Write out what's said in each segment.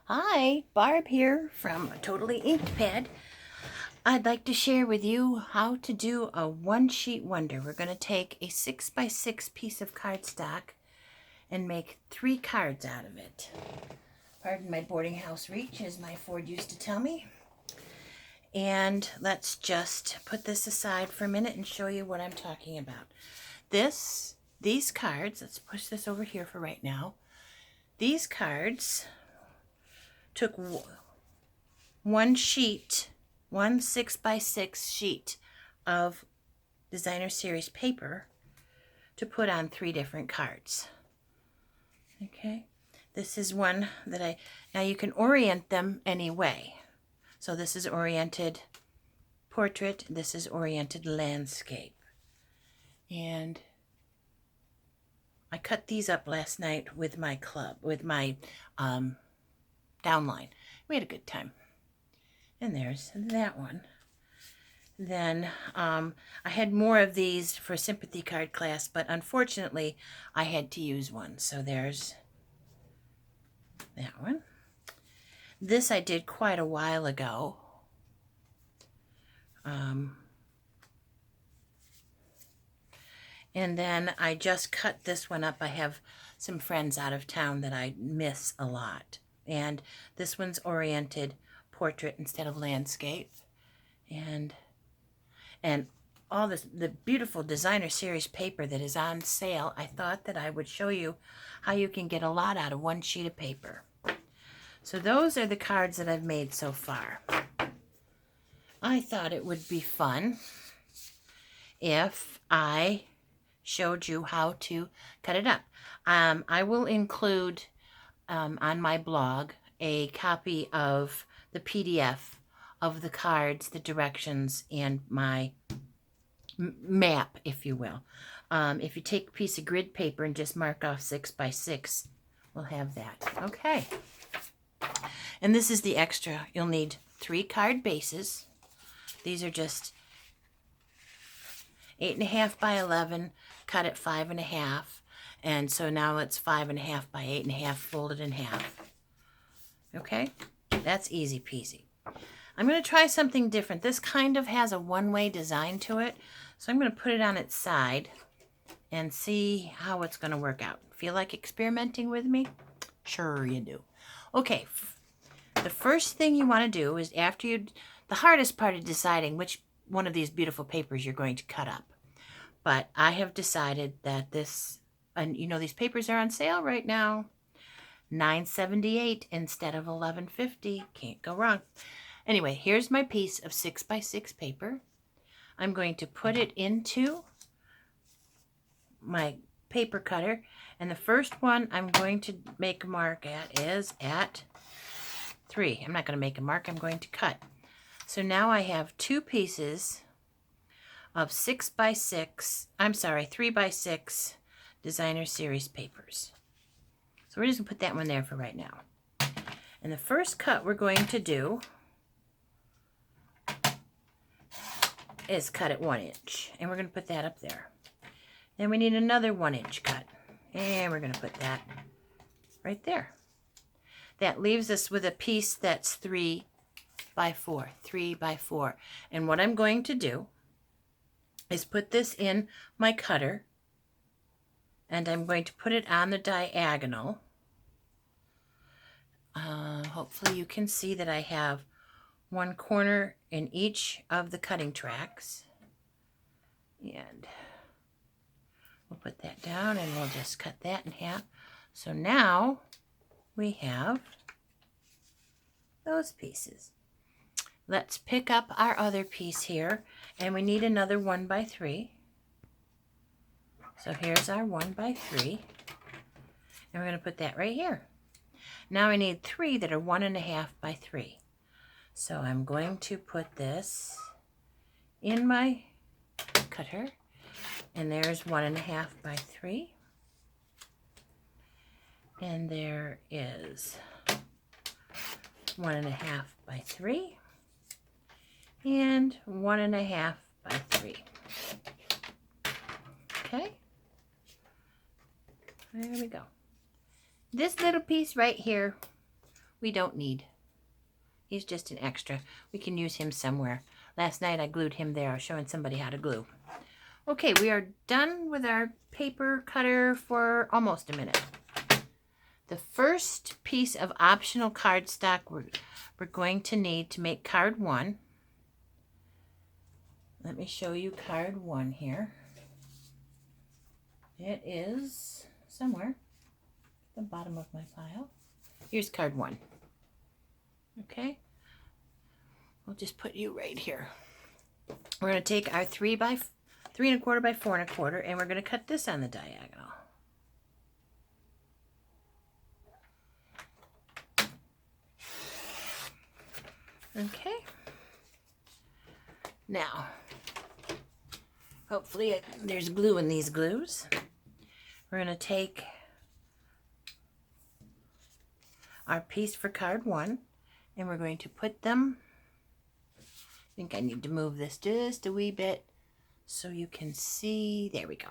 Hi, Barb here from Totally Inked Pad. I'd like to share with you how to do a one-sheet wonder. We're going to take a 6x6 piece of cardstock and make 3 cards out of it. Pardon my boarding house reach, as my Ford used to tell me. And let's just put this aside for a minute and show you what I'm talking about. These cards, let's push this over here for right now. These cards took one 6x6 sheet of designer series paper to put on 3 different cards. Okay, this is one that now you can orient them any way. So this is oriented portrait, this is oriented landscape. And I cut these up last night with my downline. We had a good time. And there's that one. Then I had more of these for sympathy card class, but unfortunately I had to use one. So there's that one. This I did quite a while ago. And then I just cut this one up. I have some friends out of town that I miss a lot. And this one's oriented portrait instead of landscape. And all the beautiful designer series paper that is on sale, I thought that I would show you how you can get a lot out of one sheet of paper. So those are the cards that I've made so far. I thought it would be fun if I showed you how to cut it up. I will include on my blog a copy of the PDF of the cards, the directions, and my map, if you will. If you take a piece of grid paper and just mark off 6x6, we'll have that. Okay. And this is the extra. You'll need 3 card bases. These are just 8.5 by 11, cut at 5.5. And so now it's 5.5 by 8.5, folded in half. Okay? That's easy peasy. I'm going to try something different. This kind of has a one-way design to it. So I'm going to put it on its side and see how it's going to work out. Feel like experimenting with me? Sure you do. Okay, the first thing you want to do is the hardest part is deciding which one of these beautiful papers you're going to cut up. But I have decided that and you know these papers are on sale right now. $9.78 instead of $11.50. Can't go wrong. Anyway, here's my piece of 6x6 paper. I'm going to put it into my paper cutter, and the first one I'm going to make a mark at is at 3. I'm not going to make a mark, I'm going to cut. So now I have 2 pieces of 3x6 designer series papers. So we're just going to put that one there for right now. And the first cut we're going to do is cut at 1 inch. And we're going to put that up there. Then we need another 1 inch cut. And we're going to put that right there. That leaves us with a piece that's 3 by 4. And what I'm going to do is put this in my cutter. And I'm going to put it on the diagonal. Hopefully you can see that I have 1 corner in each of the cutting tracks. And we'll put that down and we'll just cut that in half. So now we have those pieces. Let's pick up our other piece here, and we need another 1x3. So here's our 1x3, and we're going to put that right here. Now I need 3 that are 1.5 by 3. So I'm going to put this in my cutter, and there's 1.5 by 3. And there is 1.5 by 3. And 1.5 by 3. Okay. There we go. This little piece right here we don't need. He's just an extra. We can use him somewhere. Last night I glued him there. I was showing somebody how to glue. Okay, we are done with our paper cutter for almost a minute. The first piece of optional cardstock we're going to need to make card 1. Let me show you card 1 here. It is somewhere at the bottom of my pile. Here's card 1. Okay, we'll just put you right here. We're going to take our 3 1/4 by 4 1/4, and we're going to cut this on the diagonal. Okay. Now, hopefully there's glue in these glues. We're going to take our piece for card 1, and we're going to put them, I think I need to move this just a wee bit so you can see. There we go.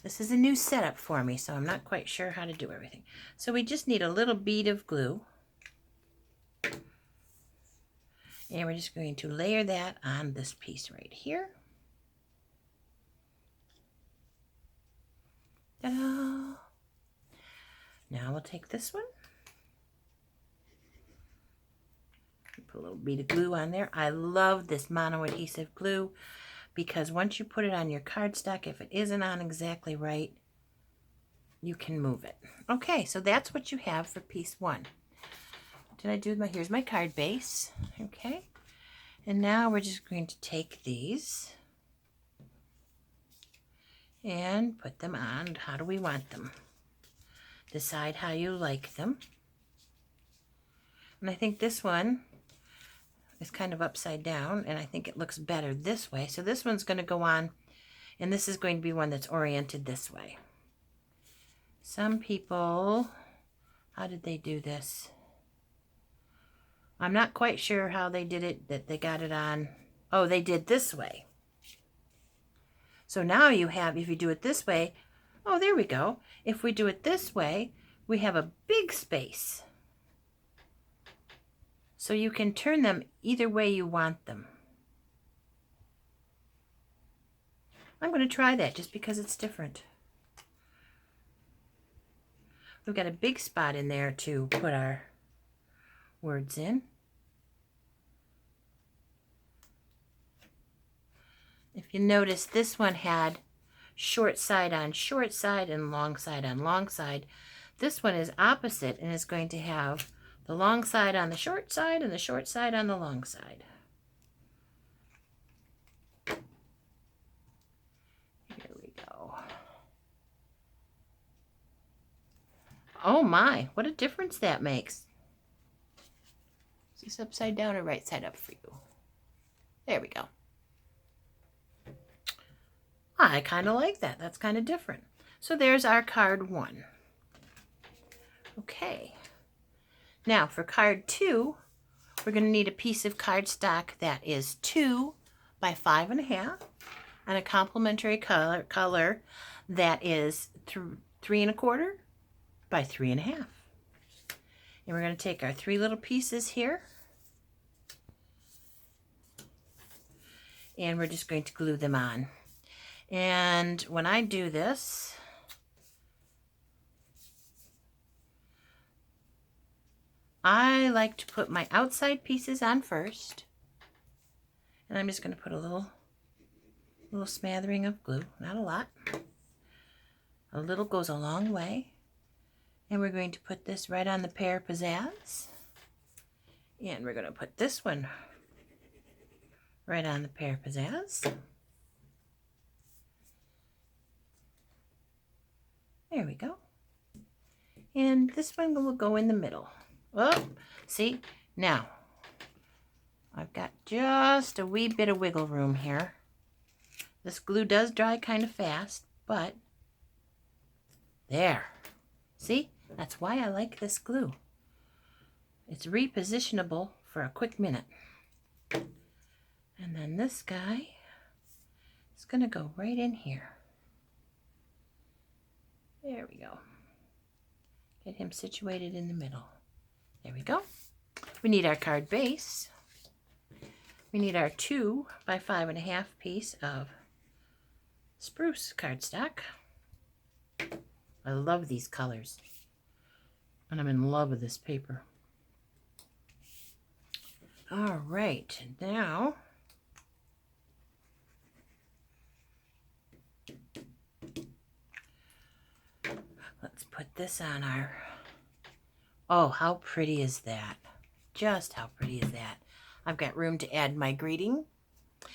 This is a new setup for me, so I'm not quite sure how to do everything. So we just need a little bead of glue. And we're just going to layer that on this piece right here. Ta-da! Now we'll take this one. Put a little bead of glue on there. I love this mono-adhesive glue because once you put it on your cardstock, if it isn't on exactly right, you can move it. Okay, so that's what you have for piece 1. Did I do here's my card base. Okay, and now we're just going to take these and put them on. How do we want them? Decide how you like them. And I think this one is kind of upside down, and I think it looks better this way. So this one's going to go on, and this is going to be one that's oriented this way. Some people, how did they do this? I'm not quite sure how they did it, that they got it on. Oh, they did this way. So now you have, if you do it this way, oh, there we go. If we do it this way, we have a big space. So you can turn them either way you want them. I'm going to try that just because it's different. We've got a big spot in there to put our words in. If you notice, this one had short side on short side and long side on long side. This one is opposite and is going to have the long side on the short side and the short side on the long side. Here we go. Oh my, what a difference that makes. Is this upside down or right side up for you? There we go. I kind of like that. That's kind of different. So there's our card 1. Okay. Now for card 2, we're going to need a piece of cardstock that is 2 by 5 1/2 and a complementary color that is 3 1/4 by 3 1/2. And we're going to take our 3 little pieces here, and we're just going to glue them on. And when I do this, I like to put my outside pieces on first. And I'm just going to put a little smattering of glue, not a lot. A little goes a long way. And we're going to put this right on the pear pizzazz. And we're going to put this one right on the pear pizzazz. There we go. And this one will go in the middle. Oh, see? Now, I've got just a wee bit of wiggle room here. This glue does dry kind of fast, but there. See? That's why I like this glue. It's repositionable for a quick minute. And then this guy is going to go right in here. There we go. Get him situated in the middle. There we go. We need our card base. We need our 2 by 5.5 piece of spruce cardstock. I love these colors. And I'm in love with this paper. All right, now let's put this on our, oh, how pretty is that? Just how pretty is that? I've got room to add my greeting.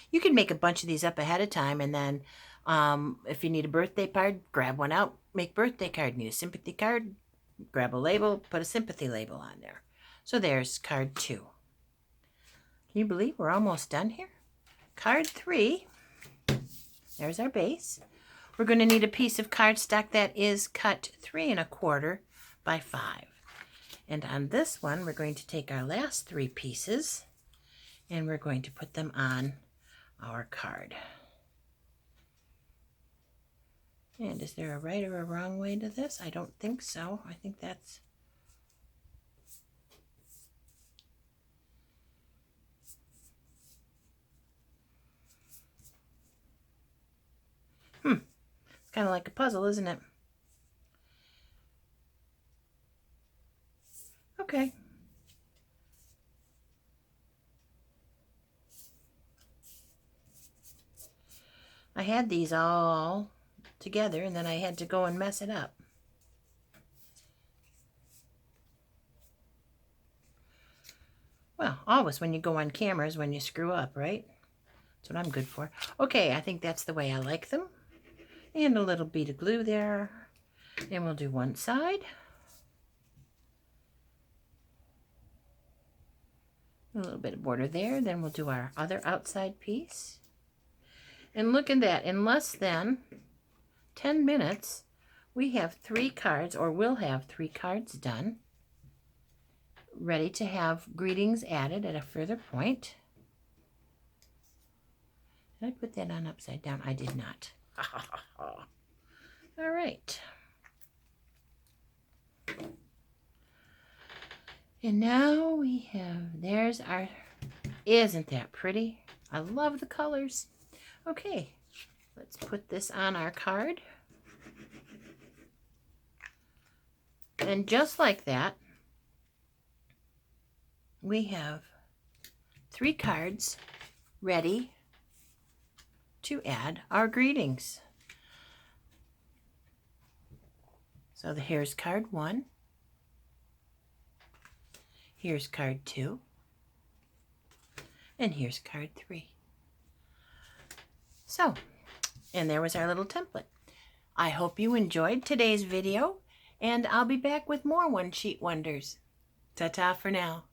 You can make a bunch of these up ahead of time, and then if you need a birthday card, grab one out, make birthday card. Need a sympathy card, grab a label, put a sympathy label on there. So there's card 2. Can you believe we're almost done here? Card 3, there's our base. We're going to need a piece of cardstock that is cut 3 1/4 by 5. And on this one, we're going to take our last 3 pieces and we're going to put them on our card. And is there a right or a wrong way to this? I don't think so. I think that's... It's kind of like a puzzle, isn't it? Okay. I had these all together and then I had to go and mess it up. Well, always when you go on camera is when you screw up, right? That's what I'm good for. Okay, I think that's the way I like them. And a little bead of glue there. And we'll do one side. A little bit of border there. Then we'll do our other outside piece. And look at that. In less than 10 minutes, we have 3 cards, or will have 3 cards done, ready to have greetings added at a further point. Did I put that on upside down? I did not. All right. And now we have, there's our, isn't that pretty? I love the colors. Okay, let's put this on our card. And just like that, we have 3 cards ready to add our greetings. So here's card 1. Here's card 2. And here's card 3. So, and there was our little template. I hope you enjoyed today's video, and I'll be back with more One Sheet Wonders. Ta-ta for now.